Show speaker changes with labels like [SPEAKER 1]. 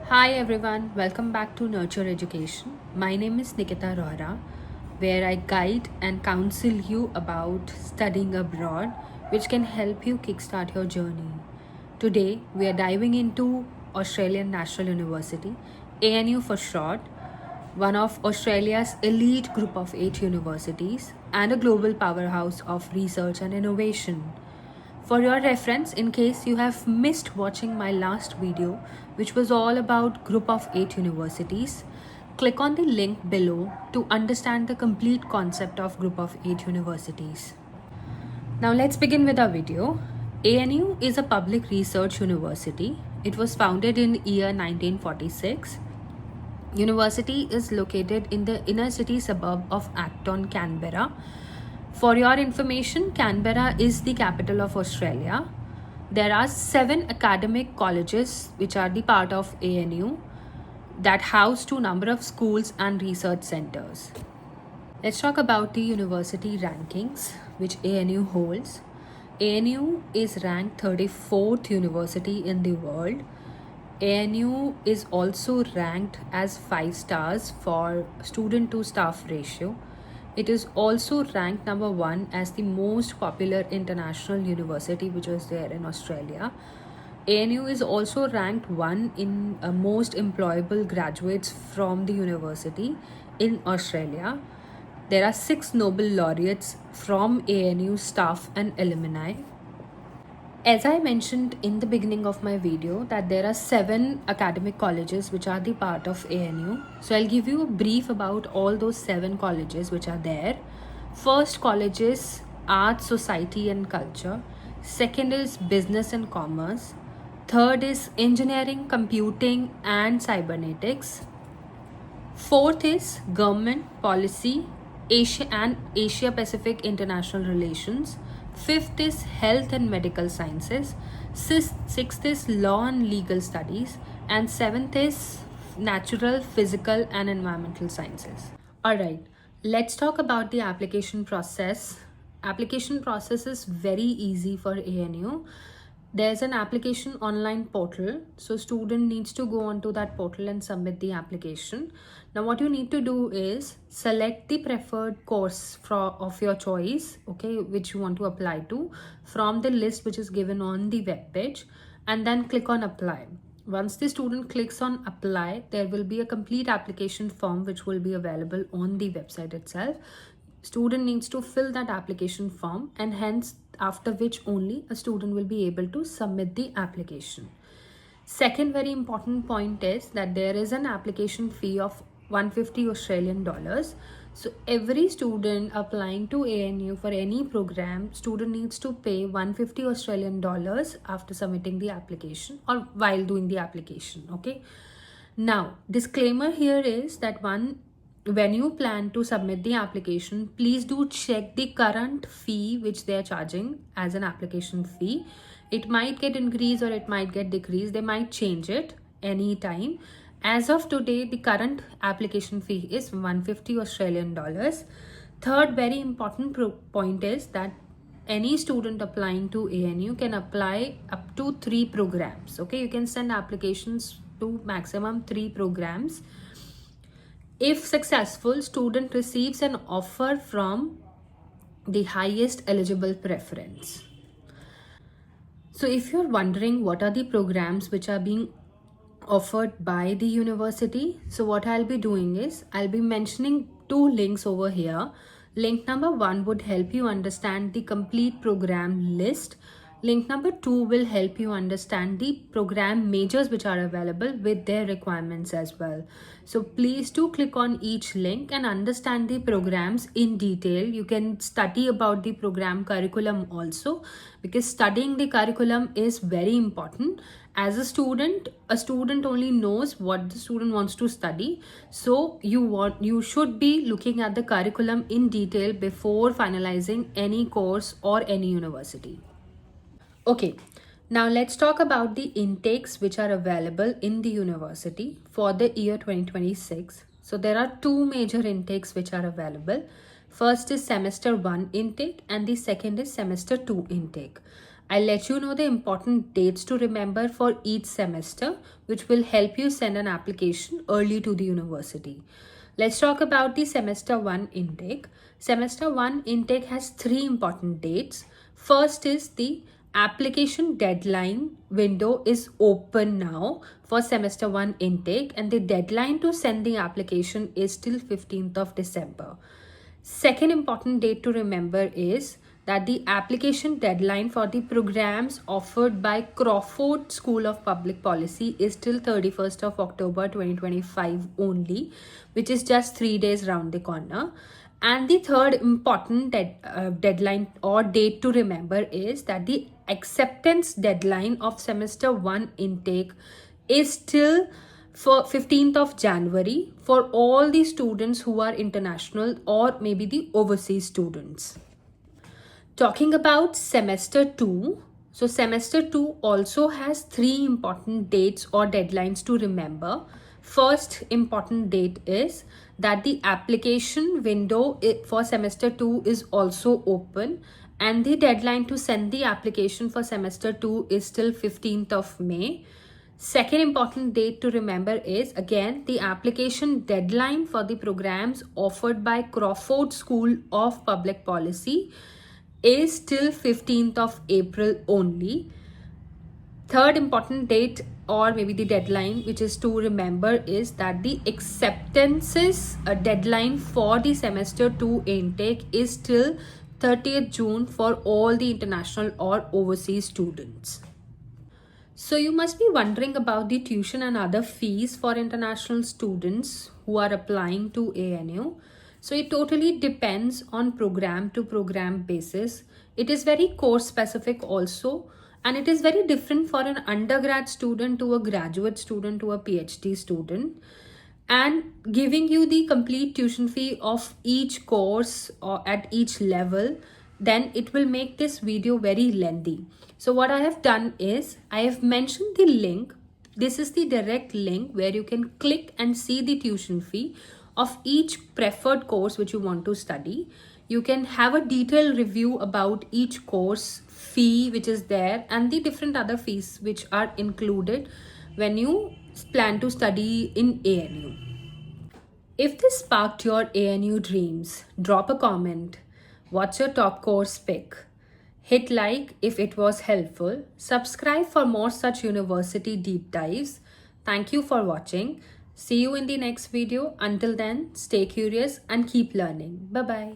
[SPEAKER 1] Hi everyone, welcome back to Nurture Education. My name is Nikita Rohra, where I guide and counsel you about studying abroad, which can help you kickstart your journey. Today, we are diving into Australian National University, ANU for short, one of Australia's elite group of 8 universities and a global powerhouse of research and innovation. For your reference, in case you have missed watching my last video, which was all about group of 8 universities, click on the link below to understand the complete concept of group of 8 universities. Now let's begin with our video. ANU is a public research university. It was founded in year 1946. University is located in the inner city suburb of Acton, Canberra. For your information, Canberra is the capital of Australia. There are 7 academic colleges which are the part of ANU that house to number of schools and research centers. Let's talk about the university rankings which ANU holds. ANU is ranked 34th university in the world. ANU is also ranked as 5 stars for student to staff ratio. It is also ranked number 1 as the most popular international university which was there in Australia. ANU is also ranked 1 in most employable graduates from the university in Australia. There are 6 Nobel laureates from ANU staff and alumni. As I mentioned in the beginning of my video that there are 7 academic colleges which are the part of ANU. So I'll give you a brief about all those 7 colleges which are there. First college is Arts, Society and Culture. Second is Business and Commerce. Third is Engineering, Computing and Cybernetics. Fourth is Government, Policy, Asia Pacific International Relations. Fifth is Health and Medical Sciences. Sixth is Law and Legal Studies. And seventh is Natural, Physical and Environmental Sciences. Alright, let's talk about the application process. Application process is very easy for ANU. There's an application online portal, so student needs to go onto that portal and submit the application. Now what you need to do is select the preferred course of your choice, okay, which you want to apply to from the list which is given on the web page, and then click on apply. Once the student clicks on apply, there will be a complete application form which will be available on the website itself. Student needs to fill that application form, and hence after which only a student will be able to submit the application. Second very important point is that there is an application fee of 150 Australian dollars. So every student applying to ANU for any program, student needs to pay 150 Australian dollars after submitting the application or while doing the application. Okay. Now, disclaimer here is that when you plan to submit the application, please do check the current fee which they are charging as an application fee. It might get increased or it might get decreased. They might change it anytime. As of today, the current application fee is 150 Australian dollars. Third very important point is that any student applying to ANU can apply up to 3 programs. Okay, you can send applications to maximum 3 programs. If successful, student receives an offer from the highest eligible preference. So if you're wondering what are the programs which are being offered by the university, so what I'll be doing is I'll be mentioning 2 links over here. Link number 1 would help you understand the complete program list. Link number 2 will help you understand the program majors which are available with their requirements as well. So please do click on each link and understand the programs in detail. You can study about the program curriculum also, because studying the curriculum is very important. As a student only knows what the student wants to study. So you should be looking at the curriculum in detail before finalizing any course or any university. Okay, now let's talk about the intakes which are available in the university for the year 2026. So there are 2 major intakes which are available. First is semester 1 intake and the second is semester 2 intake. I'll let you know the important dates to remember for each semester, which will help you send an application early to the university. Let's talk about the semester 1 intake. Semester 1 intake has 3 important dates. First is the application deadline window is open now for semester 1 intake, and the deadline to send the application is till 15th of December. Second important date to remember is that the application deadline for the programs offered by Crawford School of Public Policy is till 31st of October 2025 only, which is just 3 days round the corner. And the third important deadline or date to remember is that the acceptance deadline of semester 1 intake is still for 15th of January for all the students who are international or maybe the overseas students. Talking about semester 2, so semester 2 also has 3 important dates or deadlines to remember. First important date is that the application window for semester 2 is also open, and the deadline to send the application for semester 2 is till 15th of May. Second important date to remember is again the application deadline for the programs offered by Crawford School of Public Policy is till 15th of April only. Third important date or maybe the deadline which is to remember is that the acceptances deadline for the semester 2 intake is till 30th June for all the international or overseas students. So you must be wondering about the tuition and other fees for international students who are applying to ANU. So it totally depends on program to program basis. It is very course specific also, and it is very different for an undergrad student to a graduate student to a PhD student. And giving you the complete tuition fee of each course or at each level, then it will make this video very lengthy. So what I have done is I have mentioned the link. This is the direct link where you can click and see the tuition fee of each preferred course which you want to study. You can have a detailed review about each course fee which is there and the different other fees which are included when you plan to study in ANU. If this sparked your ANU dreams, drop a comment. What's your top course pick? Hit like if it was helpful. Subscribe for more such university deep dives. Thank you for watching. See you in the next video. Until then, stay curious and keep learning. Bye-bye.